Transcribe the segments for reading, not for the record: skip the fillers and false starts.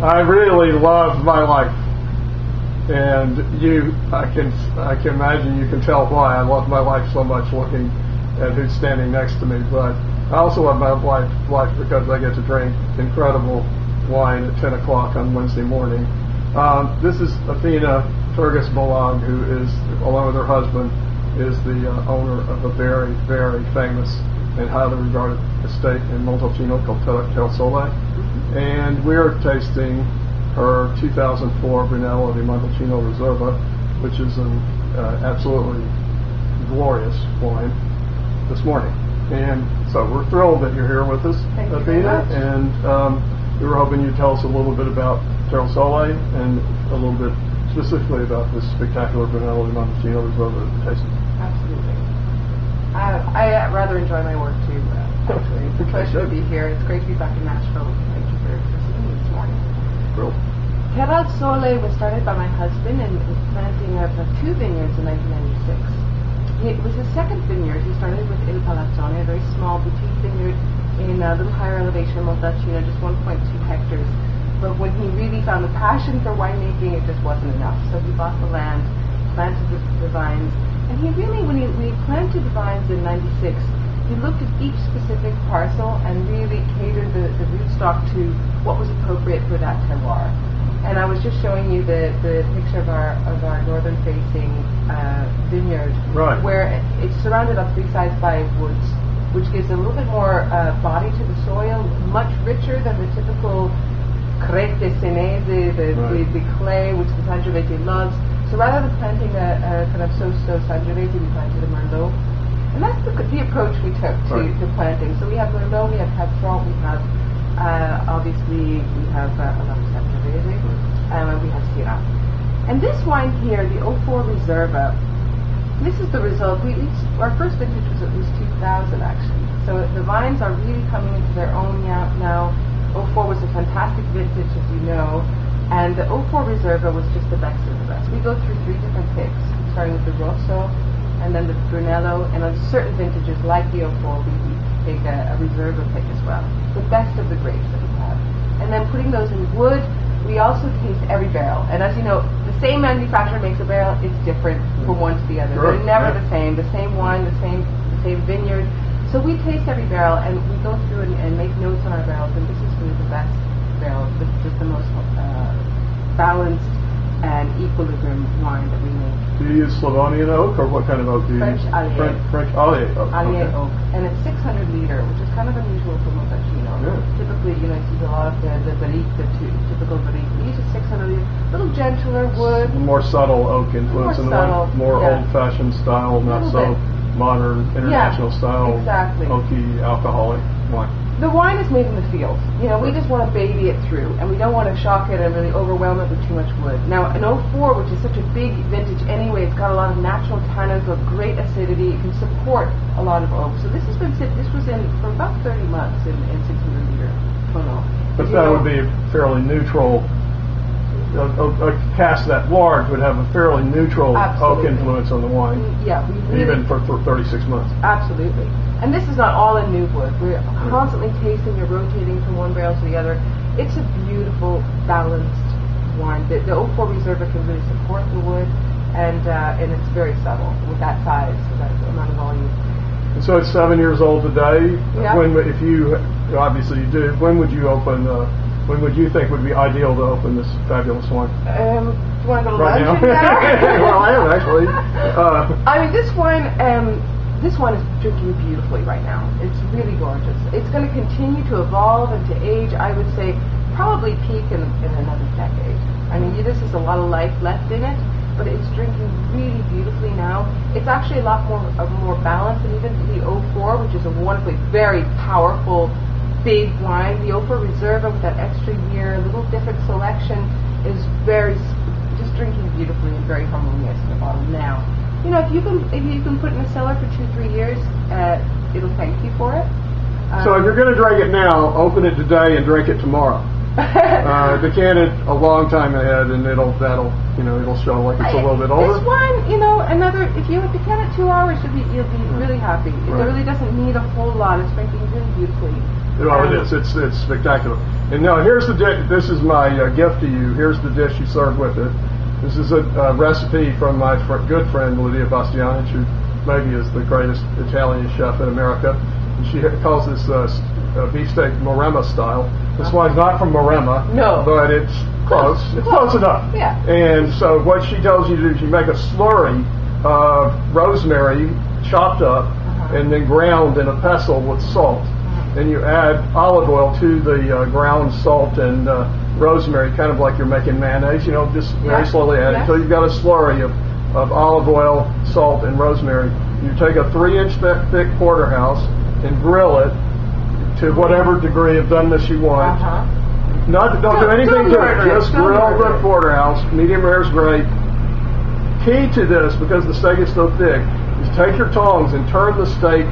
I really love my life, and I can imagine you can tell why I love my life so much, looking at who's standing next to me. But I also love my life because I get to drink incredible wine at 10 o'clock on Wednesday morning. This is Athena Fergus Balog, who is, along with her husband, is the owner of a very, very famous and highly regarded estate in Montalcino called Terralsole. And we are tasting her 2004 Brunello di Montalcino Riserva, which is an absolutely glorious wine this morning. And so we're thrilled that you're here with us, Athena. And we were hoping you'd tell us a little bit about Terralsole and a little bit specifically about this spectacular Brunello di Montalcino Riserva tasting. Absolutely. I rather enjoy my work too. Actually, it's a pleasure to be here. It's great to be back in Nashville. Thank you for seeing me this morning. Thrilled. Terralsole was started by my husband and was planting of 2 vineyards in 1996. It was his second vineyard. He started with Il Palazzone, a very small boutique vineyard in a little higher elevation, Montalcino, just 1.2 hectares. But when he really found the passion for winemaking, it just wasn't enough. So he bought the land, planted the vines, and he really, when he planted the vines in 96, he looked at each specific parcel and really catered the rootstock to what was appropriate for that terroir. And I was just showing you the picture of our northern-facing vineyard, right, where it's surrounded on 3 sides by woods, which gives a little bit more body to the soil, much richer than the typical crete senese, the clay, which the Sangiovese loves. So rather than planting a kind of so-so Sangiovese, we planted a Merlot. And that's the approach we took to planting. So we have Merlot, we have Cab we have, obviously, we have a lot of Sangiovese, and we have Syrah. And this wine here, the 04 Riserva, this is the result. Our first vintage was 2000, actually. So the vines are really coming into their own now. 04 was a fantastic vintage, as you know, and the 04 Riserva was just the best of the best. We go through 3 different picks, starting with the Rosso, and then the Brunello, and on certain vintages, like the 04, we take a Riserva pick as well. The best of the grapes that we have. And then putting those in wood, we also taste every barrel. And as you know, the same manufacturer makes a barrel, it's different from one to the other. Sure. They're never the same wine, the same vineyard. So we taste every barrel, and we go through and make notes on our barrels, and this is really the best barrel, just the most balanced and equilibrium wine that we make. Do you use Slavonian oak, or what kind of oak do you use? French Allier. French Allier oak. Allier oak. And it's 600 liter, which is kind of unusual for Montalcino. Yeah. Typically, you see a lot of the barrique, the typical barrique. We use a 600 liter, a little gentler wood. More subtle oak influence in the wine. More old-fashioned style, not so modern, international style, exactly. oaky, alcoholic wine. The wine is made in the field. We just want to baby it through, and we don't want to shock it and really overwhelm it with too much wood. Now, an 04, which is such a big vintage anyway, it's got a lot of natural tannins with great acidity. It can support a lot of oak. So this was in for about 30 months in 600 liter tonneau. But that would be fairly neutral. A cask that large would have a fairly neutral oak influence on the wine. Yeah, even for 36 months. Absolutely. And this is not all in new wood. We're constantly tasting or rotating from one barrel to the other. It's a beautiful, balanced wine. The 04 Riserva can really support the wood, and it's very subtle with that size, with that amount of volume. And so it's 7 years old today. Yeah. If you obviously you do, when would you open? When would you think would be ideal to open this fabulous wine? Do you want to go right now? Well, I am actually. I mean, this wine is drinking beautifully right now. It's really gorgeous. It's going to continue to evolve and to age. I would say probably peak in another decade. I mean, this is a lot of life left in it, but it's drinking really beautifully now. It's actually a lot more balanced than even the 04, which is a wonderfully very powerful big wine. The 04 Riserva with that extra year, a little different selection, is just drinking beautifully and very harmonious in the bottle now. If you can put it in a cellar for 2-3 years, it'll thank you for it. So if you're going to drink it now, open it today and drink it tomorrow. Decant it a long time ahead, and it'll show like it's a little bit older. This wine, if you decant it 2 hours, you'll be really happy. It really doesn't need a whole lot. It's drinking really beautifully. Well, it is. It's spectacular. And now here's the dish. This is my gift to you. Here's the dish you serve with it. This is a recipe from my good friend Lydia Bastianich, who maybe is the greatest Italian chef in America. And she calls this beefsteak Maremma style. This one's not from Maremma, no, but it's close. It's close enough. Yeah. And so what she tells you to do is you make a slurry of rosemary chopped up and then ground in a pestle with salt. Then you add olive oil to the ground salt and rosemary, kind of like you're making mayonnaise, just very slowly add until you've got a slurry of olive oil, salt, and rosemary. You take a 3-inch thick porterhouse and grill it to whatever degree of doneness you want. Don't do anything to it. Just grill the porterhouse. Medium rare is great. Key to this, because the steak is so thick, is take your tongs and turn the steak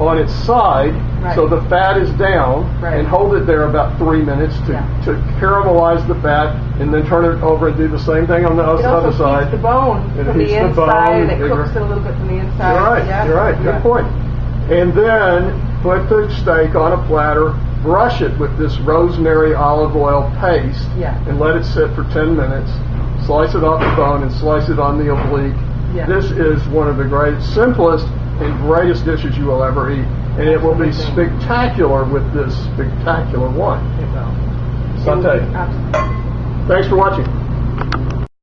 on its side so the fat is down and hold it there about 3 minutes to caramelize the fat, and then turn it over and do the same thing on the other side. It also heats the bone from the inside. It cooks it a little bit from the inside. You're right. Good point. And then put the steak on a platter, brush it with this rosemary olive oil paste, and let it sit for 10 minutes. Slice it off the bone and slice it on the oblique. This is one of the simplest and greatest dishes you will ever eat, and it will be spectacular with this spectacular wine. Santé. Thanks for watching.